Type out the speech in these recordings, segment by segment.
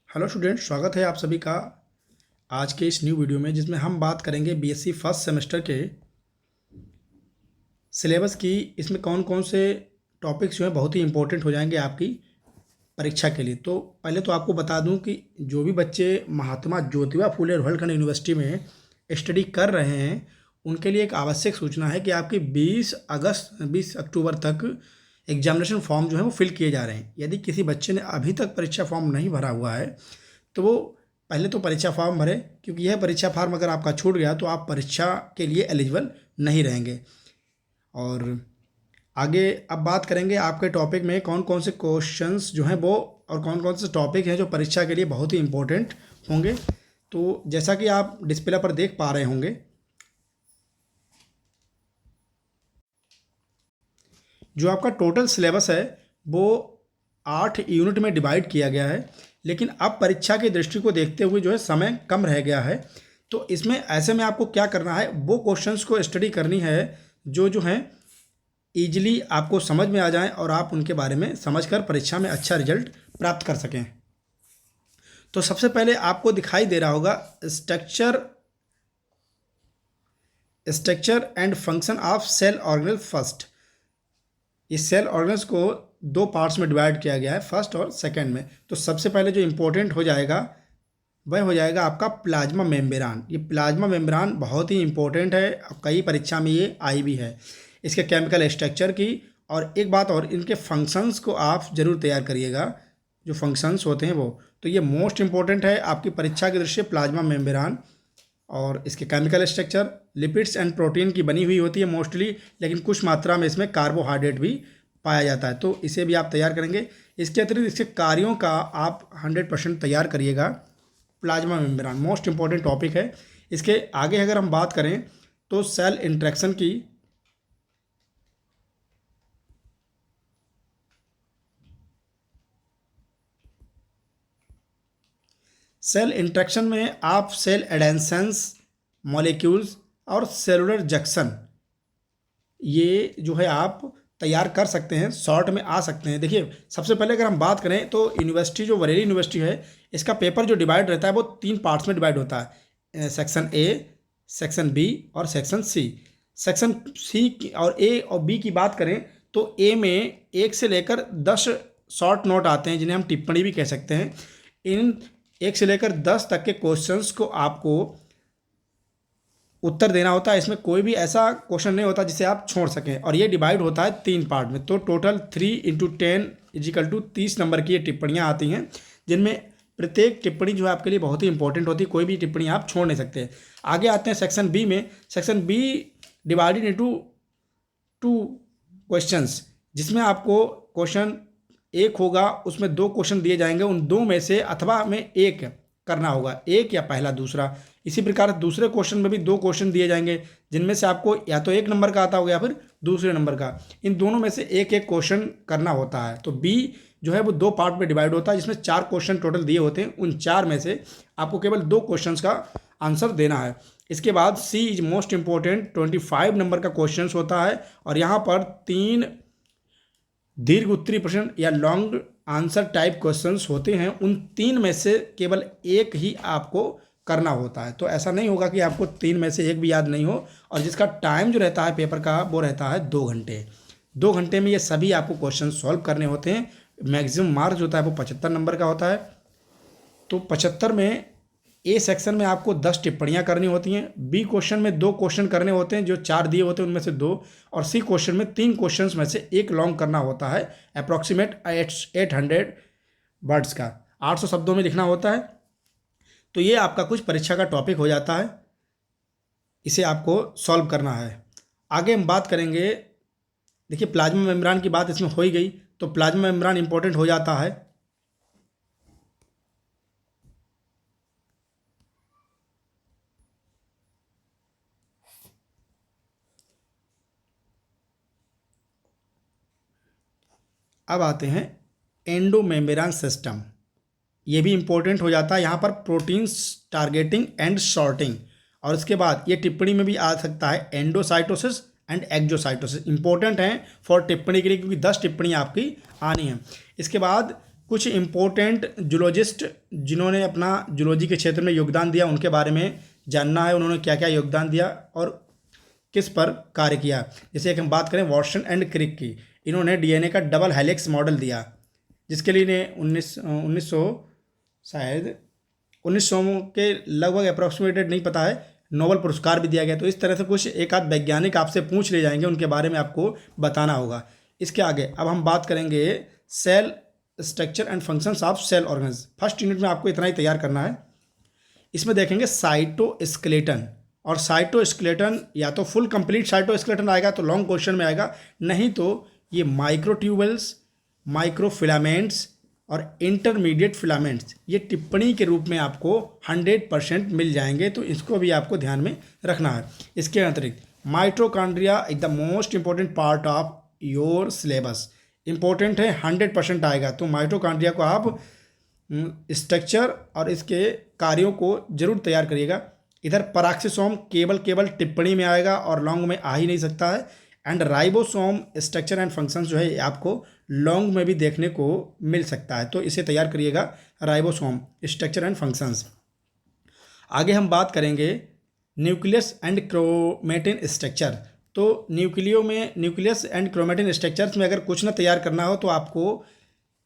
Hello student, स्वागत है आप सभी का आज के इस न्यू वीडियो में, जिसमें हम बात करेंगे बीएससी फर्स्ट सेमेस्टर के सिलेबस की। इसमें कौन कौन से टॉपिक्स जो हैं बहुत ही इंपॉर्टेंट हो जाएंगे आपकी परीक्षा के लिए। तो पहले तो आपको बता दूं कि जो भी बच्चे महात्मा ज्योतिबा फुले रोहिलखंड यूनिवर्सिटी में स्टडी कर रहे हैं, उनके लिए एक आवश्यक सूचना है कि आपकी 20 अक्टूबर तक एग्जामिनेशन फॉर्म जो है वो फिल किए जा रहे हैं। यदि किसी बच्चे ने अभी तक परीक्षा फॉर्म नहीं भरा हुआ है तो वो पहले तो परीक्षा फॉर्म भरें, क्योंकि यह परीक्षा फॉर्म अगर आपका छूट गया तो आप परीक्षा के लिए एलिजिबल नहीं रहेंगे। और आगे अब बात करेंगे आपके टॉपिक में कौन कौन से क्वेश्चंस जो हैं वो और कौन कौन से टॉपिक हैं जो परीक्षा के लिए बहुत ही इंपॉर्टेंट होंगे। तो जैसा कि आप डिस्प्ले पर देख पा रहे होंगे, जो आपका टोटल सिलेबस है वो 8 यूनिट में डिवाइड किया गया है, लेकिन अब परीक्षा की दृष्टि को देखते हुए जो है समय कम रह गया है। तो इसमें ऐसे में आपको क्या करना है, वो क्वेश्चंस को स्टडी करनी है जो हैं ईजिली आपको समझ में आ जाएं और आप उनके बारे में समझकर परीक्षा में अच्छा रिजल्ट प्राप्त कर सकें। तो सबसे पहले आपको दिखाई दे रहा होगा structure and function of cell organelle first. इस सेल ऑर्गेनेल्स को दो पार्ट्स में डिवाइड किया गया है, फर्स्ट और सेकंड में। तो सबसे पहले जो इम्पोर्टेंट हो जाएगा वह हो जाएगा आपका प्लाज्मा मेम्ब्रेन। ये प्लाज्मा मेम्ब्रेन बहुत ही इंपॉर्टेंट है, कई परीक्षा में ये आई भी है, इसके केमिकल स्ट्रक्चर की। और एक बात और, इनके फंक्शंस को आप ज़रूर तैयार करिएगा, जो फंक्शंस होते हैं वो। तो ये मोस्ट इंपॉर्टेंट है आपकी परीक्षा की दृष्टि से, प्लाज्मा मेम्ब्रेन। और इसके chemical structure lipids and protein की बनी हुई होती है मोस्टली, लेकिन कुछ मात्रा में इसमें कार्बोहाइड्रेट भी पाया जाता है, तो इसे भी आप तैयार करेंगे। इसके अतिरिक्त इसके कार्यों का आप 100% तैयार करिएगा। Plasma membrane most important topic है। इसके आगे अगर हम बात करें तो सेल इंटरेक्शन की, सेल इंटरेक्शन में आप सेल एडेंसेंस, मॉलिक्यूल्स और सेलुलर जंक्शन, ये जो है आप तैयार कर सकते हैं, शॉर्ट में आ सकते हैं। देखिए, सबसे पहले अगर हम बात करें तो यूनिवर्सिटी जो बरेली यूनिवर्सिटी है, इसका पेपर जो डिवाइड रहता है वो 3 पार्ट्स में डिवाइड होता है, सेक्शन ए, सेक्शन बी और सेक्शन सी। सेक्शन सी और ए और बी की बात करें तो ए में 1 से लेकर 10 शॉर्ट नोट आते हैं, जिन्हें हम टिप्पणी भी कह सकते हैं। इन 1 से लेकर 10 तक के क्वेश्चंस को आपको उत्तर देना होता है। इसमें कोई भी ऐसा क्वेश्चन नहीं होता जिसे आप छोड़ सकें, और ये डिवाइड होता है 3 पार्ट में। तो टोटल 3 × 10 = 30 नंबर की ये टिप्पणियाँ आती हैं, जिनमें प्रत्येक टिप्पणी जो है आपके लिए बहुत ही इंपॉर्टेंट होती है, कोई भी टिप्पणी आप छोड़ नहीं सकते। आगे आते हैं सेक्शन बी में। Section B divided into 2 questions, जिसमें आपको क्वेश्चन एक होगा, उसमें 2 क्वेश्चन दिए जाएंगे, उन 2 में से अथवा में एक करना होगा, एक या पहला दूसरा। इसी प्रकार दूसरे क्वेश्चन में भी 2 क्वेश्चन दिए जाएंगे, जिनमें से आपको या तो 1 नंबर का आता होगा या फिर दूसरे नंबर का। इन दोनों में से एक एक क्वेश्चन करना होता है। तो बी जो है वो 2 पार्ट में डिवाइड होता है, जिसमें 4 क्वेश्चन टोटल दिए होते हैं। उन 4 में से आपको केवल 2 क्वेश्चन का आंसर देना है। इसके बाद सी इज मोस्ट इंपॉर्टेंट, 25 नंबर का क्वेश्चन होता है, और यहाँ पर 3 दीर्घ उत्तरीय प्रश्न या लॉन्ग आंसर टाइप क्वेश्चंस होते हैं। उन 3 में से केवल एक ही आपको करना होता है। तो ऐसा नहीं होगा कि आपको 3 में से एक भी याद नहीं हो। और जिसका टाइम जो रहता है पेपर का वो रहता है 2 घंटे। 2 घंटे में ये सभी आपको क्वेश्चन सॉल्व करने होते हैं। मैक्सिमम मार्क्स होता है वो 75 नंबर का होता है। तो 75 में ए सेक्शन में आपको 10 टिप्पणियाँ करनी होती हैं, बी क्वेश्चन में 2 क्वेश्चन करने होते हैं, जो 4 दिए होते हैं उनमें से 2, और सी क्वेश्चन में 3 क्वेश्चन में से एक लॉन्ग करना होता है, अप्रॉक्सीमेट 800 वर्ड्स का, 800 शब्दों में लिखना होता है। तो ये आपका कुछ परीक्षा का टॉपिक हो जाता है, इसे आपको सॉल्व करना है। आगे हम बात करेंगे, देखिए प्लाज्मा मेम्ब्रेन की बात इसमें हो ही गई, तो प्लाज्मा मेम्ब्रेन इंपॉर्टेंट हो जाता है। अब आते हैं एंडो मेम्ब्रेन सिस्टम, ये भी इंपॉर्टेंट हो जाता है। यहाँ पर प्रोटीन्स टारगेटिंग एंड सॉर्टिंग, और इसके बाद ये टिप्पणी में भी आ सकता है एंडोसाइटोसिस एंड एक्जोसाइटोसिस। इंपॉर्टेंट हैं फॉर टिप्पणी के लिए, क्योंकि 10 टिप्पणी आपकी आनी है। इसके बाद कुछ इम्पोर्टेंट जूलॉजिस्ट जिन्होंने अपना जूलॉजी के क्षेत्र में योगदान दिया उनके बारे में जानना है, उन्होंने क्या क्या योगदान दिया और किस पर कार्य किया। जैसे एक हम बात करें वॉटसन एंड क्रिक की, इन्होंने डीएनए का डबल हेलिक्स मॉडल दिया, जिसके लिए इन्हें 1900 के लगभग अप्रॉक्सीमेटेड नहीं पता है, नोबेल पुरस्कार भी दिया गया। तो इस तरह से कुछ एक आध वैज्ञानिक आपसे पूछ ले जाएंगे, उनके बारे में आपको बताना होगा। इसके आगे अब हम बात करेंगे cell structure and functions of cell organs. First unit में आपको इतना ही तैयार करना है। इसमें देखेंगे साइटोस्केलेटन, और साइटोस्केलेटन या तो फुल कंप्लीट साइटोस्केलेटन आएगा तो लॉन्ग क्वेश्चन में आएगा, नहीं तो ये माइक्रोट्यूबल्स, माइक्रोफिलामेंट्स और इंटरमीडिएट फिलामेंट्स ये टिप्पणी के रूप में आपको 100% मिल जाएंगे, तो इसको भी आपको ध्यान में रखना है। इसके अतिरिक्त mitochondria is the most important part of your syllabus, important है, 100% आएगा। तो माइटोकॉन्ड्रिया को आप स्ट्रक्चर और इसके कार्यों को जरूर तैयार करिएगा। इधर पराक्सीसोम केवल टिप्पणी में आएगा और लॉन्ग में आ ही नहीं सकता है। And ribosome structure and functions जो है आपको लॉन्ग में भी देखने को मिल सकता है, तो इसे तैयार करिएगा, राइबोसोम स्ट्रक्चर एंड फंक्शंस। आगे हम बात करेंगे न्यूक्लियस एंड क्रोमेटिन स्ट्रक्चर। तो न्यूक्लियस एंड क्रोमेटिन स्ट्रक्चर्स में अगर कुछ ना तैयार करना हो तो आपको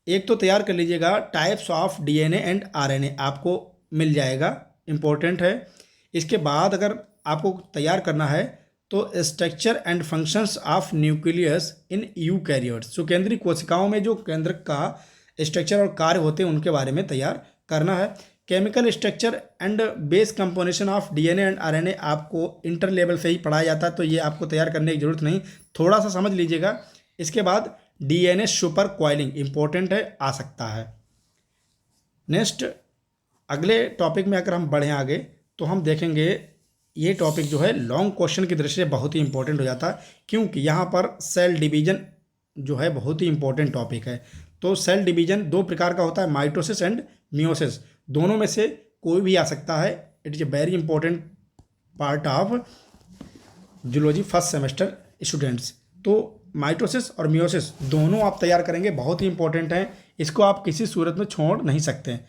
एक तो तैयार कर लीजिएगा types of DNA and RNA, आपको मिल जाएगा, इंपॉर्टेंट है। इसके बाद अगर आपको तैयार करना है तो structure and functions of nucleus in eukaryotes, सुकेंद्रीय कोशिकाओं में जो केंद्रक का स्ट्रक्चर और कार्य होते हैं उनके बारे में तैयार करना है। Chemical structure and base composition of DNA and RNA आपको इंटर लेवल से ही पढ़ाया जाता है, तो ये आपको तैयार करने की जरूरत नहीं, थोड़ा सा समझ लीजिएगा। इसके बाद डीएनए सुपर कॉइलिंग इंपॉर्टेंट है, आ सकता है। नेक्स्ट अगले टॉपिक में अगर हम बढ़ें आगे तो हम देखेंगे ये टॉपिक जो है लॉन्ग क्वेश्चन की दृष्टि से बहुत ही इंपॉर्टेंट हो जाता है, क्योंकि यहाँ पर सेल डिवीजन जो है बहुत ही इंपॉर्टेंट टॉपिक है। तो सेल डिवीजन दो प्रकार का होता है, माइटोसिस एंड मियोसिस, दोनों में से कोई भी आ सकता है। It is a very important part of zoology first semester students. तो माइटोसिस और मियोसिस दोनों आप तैयार करेंगे, बहुत ही इंपॉर्टेंट है, इसको आप किसी सूरत में छोड़ नहीं सकते।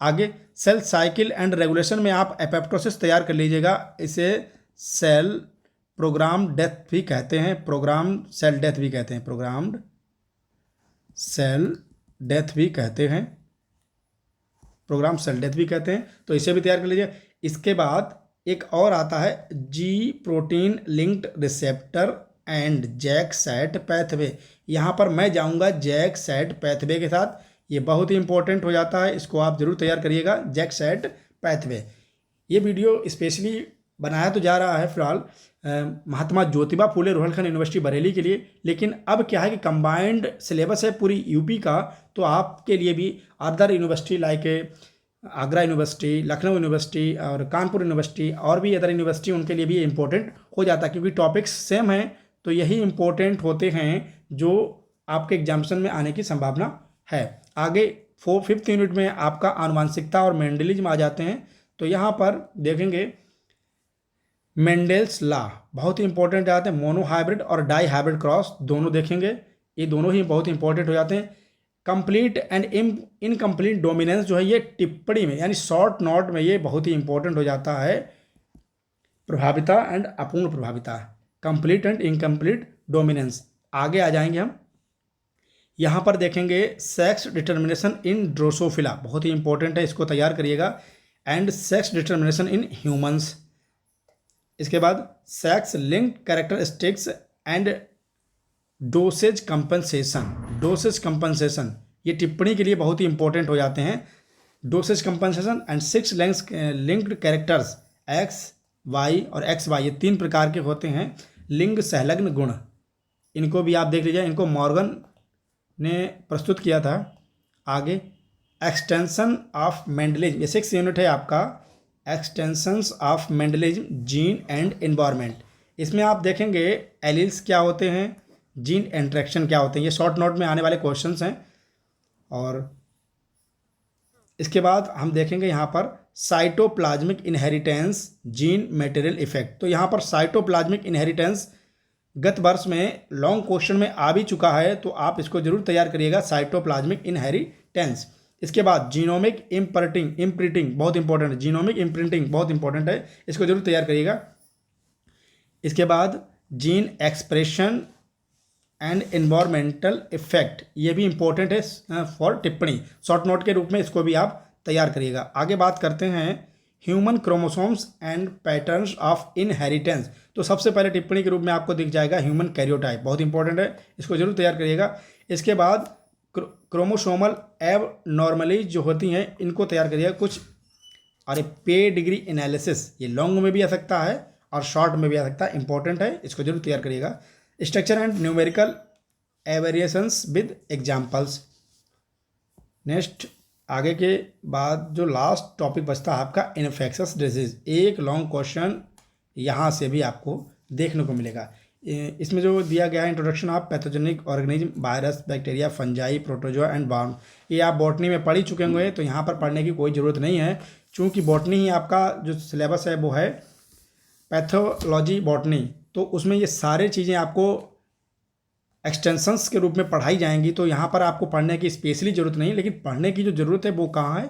आगे सेल साइकिल एंड रेगुलेशन में आप एपोप्टोसिस तैयार कर लीजिएगा, इसे सेल प्रोग्राम डेथ भी कहते हैं, प्रोग्राम सेल डेथ भी कहते हैं, प्रोग्राम्ड सेल डेथ भी कहते हैं, प्रोग्राम सेल डेथ भी कहते हैं, तो इसे भी तैयार कर लीजिए। इसके बाद एक और आता है G protein linked receptor and JAK STAT pathway, यहाँ पर मैं जाऊँगा जैक सैट पैथवे के साथ, ये बहुत ही इंपॉर्टेंट हो जाता है, इसको आप जरूर तैयार करिएगा, जैक सैट पैथवे। ये वीडियो स्पेशली बनाया तो जा रहा है फिलहाल महात्मा ज्योतिबा फुले रोहिलखंड यूनिवर्सिटी बरेली के लिए, लेकिन अब क्या है कि कंबाइंड सिलेबस है पूरी यूपी का, तो आपके लिए भी other university like Agra university, Lucknow university और कानपुर यूनिवर्सिटी और भी अदर यूनिवर्सिटी, उनके लिए भी इंपॉर्टेंट हो जाता है, क्योंकि टॉपिक्स सेम हैं, तो यही इंपॉर्टेंट होते हैं जो आपके एग्जामिनेशन में आने की संभावना है। आगे 5th यूनिट में आपका आनुवांशिकता और मेंडलिज्म आ जाते हैं, तो यहाँ पर देखेंगे मेंडेल्स लॉ बहुत ही इंपॉर्टेंट आते हैं, मोनोहाइब्रिड और डाई हाइब्रिड क्रॉस दोनों देखेंगे, ये दोनों ही बहुत इंपॉर्टेंट हो जाते हैं। कंप्लीट एंड इनकम्प्लीट डोमिनेंस जो है ये टिप्पणी में यानी शॉर्ट नोट में ये बहुत ही इंपॉर्टेंट हो जाता है। प्रभाविता एंड अपूर्ण प्रभाविता, कंप्लीट एंड इनकम्प्लीट डोमिनेंस, आगे आ जाएंगे हम। यहाँ पर देखेंगे सेक्स डिटर्मिनेशन इन ड्रोसोफिला, बहुत ही इंपॉर्टेंट है, इसको तैयार करिएगा, and sex determination in humans. इसके बाद sex linked characteristics and dosage compensation, ये टिप्पणी के लिए बहुत ही इंपॉर्टेंट हो जाते हैं। Dosage compensation and 6 linked characters X Y और एक्स वाई, ये 3 प्रकार के होते हैं। लिंग सहलग्न गुण, इनको भी आप देख लीजिए, इनको मॉर्गन ने प्रस्तुत किया था। आगे एक्सटेंशन ऑफ मेंडलिज्म, ये 6 यूनिट है आपका, extensions of Mendelism, gene and environment. इसमें आप देखेंगे एलील्स क्या होते हैं, जीन इंटरेक्शन क्या होते हैं, ये शॉर्ट नोट में आने वाले क्वेश्चंस हैं। और इसके बाद हम देखेंगे यहाँ पर cytoplasmic inheritance, gene material effect. तो यहाँ पर साइटोप्लाज्मिक इनहेरिटेंस गत वर्ष में लॉन्ग क्वेश्चन में आ भी चुका है, तो आप इसको जरूर तैयार करिएगा, साइटोप्लाज्मिक टेंस। इसके बाद जीनोमिक इम्प्रिंटिंग बहुत इंपॉर्टेंट है, जीनोमिक इम्प्रिंटिंग बहुत इंपॉर्टेंट है, इसको जरूर तैयार करिएगा। इसके बाद gene expression and environmental effect, ये भी इंपॉर्टेंट है फॉर टिप्पणी, शॉर्ट नोट के रूप में इसको भी आप तैयार करिएगा। आगे बात करते हैं human chromosomes and patterns of inheritance. तो सबसे पहले टिप्पणी के रूप में आपको दिख जाएगा ह्यूमन कैरियोटाइप, बहुत इंपॉर्टेंट है, इसको जरूर तैयार करिएगा। इसके बाद क्रोमोसोमल एब नॉर्मली जो होती हैं इनको तैयार करिएगा कुछ। और पे डिग्री एनालिसिस, ये लॉन्ग में भी आ सकता है और शॉर्ट में भी आ सकता है, इंपॉर्टेंट है, इसको जरूर तैयार करिएगा। Structure and numerical aberrations with examples. Next आगे के बाद जो लास्ट टॉपिक बचता है आपका इन्फेक्शस डिजीज, एक लॉन्ग क्वेश्चन यहाँ से भी आपको देखने को मिलेगा। इसमें जो दिया गया है introduction of pathogenic organism, virus, bacteria, fungi, protozoa and worm, ये आप बॉटनी में पढ़ ही चुके होंगे, तो यहाँ पर पढ़ने की कोई ज़रूरत नहीं है, चूँकि बॉटनी ही आपका जो सिलेबस है वो है पैथोलॉजी बॉटनी, तो उसमें ये सारे चीज़ें आपको एक्सटेंशंस के रूप में पढ़ाई जाएंगी, तो यहाँ पर आपको पढ़ने की स्पेशली ज़रूरत नहीं, लेकिन पढ़ने की जो ज़रूरत है वो कहाँ है,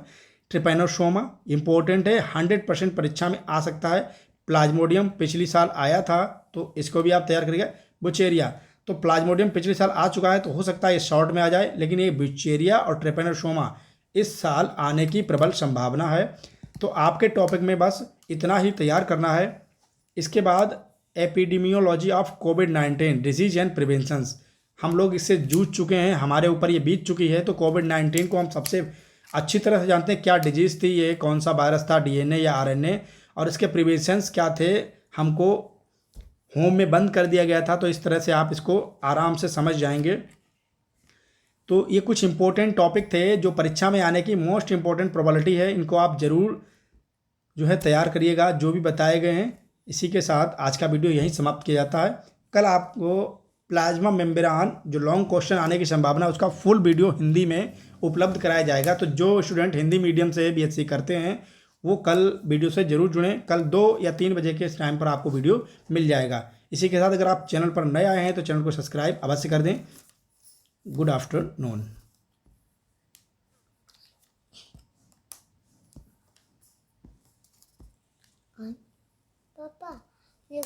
ट्रिपैनोसोमा इंपॉर्टेंट है, 100% परीक्षा में आ सकता है। प्लाज्मोडियम पिछली साल आया था, तो इसको भी आप तैयार करिएगा। बुचेरिया, तो प्लाज्मोडियम पिछले साल आ चुका है, तो हो सकता है ये शॉर्ट में आ जाए, लेकिन ये बुचेरिया और ट्रिपैनोसोमा इस साल आने की प्रबल संभावना है। तो आपके टॉपिक में बस इतना ही तैयार करना है। इसके बाद epidemiology of covid disease and preventions, हम लोग इससे जूझ चुके हैं, हमारे ऊपर ये बीत चुकी है, तो कोविड-19 को हम सबसे अच्छी तरह से जानते हैं, क्या डिजीज़ थी, ये कौन सा वायरस था, डीएनए या आरएनए, और इसके प्रिवेंशंस क्या थे, हमको होम में बंद कर दिया गया था, तो इस तरह से आप इसको आराम से समझ जाएंगे। तो ये कुछ इंपॉर्टेंट टॉपिक थे जो परीक्षा में आने की मोस्ट इंपॉर्टेंट प्रोबेबिलिटी है, इनको आप ज़रूर जो है तैयार करिएगा जो भी बताए गए हैं। इसी के साथ आज का वीडियो यहीं समाप्त किया जाता है। कल आपको प्लाज्मा मेम्ब्रेन जो लॉन्ग क्वेश्चन आने की संभावना है उसका फुल वीडियो हिंदी में उपलब्ध कराया जाएगा, तो जो स्टूडेंट हिंदी मीडियम से बीएससी करते हैं वो कल वीडियो से ज़रूर जुड़ें। कल 2 या 3 बजे के इस टाइम पर आपको वीडियो मिल जाएगा। इसी के साथ अगर आप चैनल पर नए आए हैं तो चैनल को सब्सक्राइब अवश्य कर दें। Good afternoon. पापा ये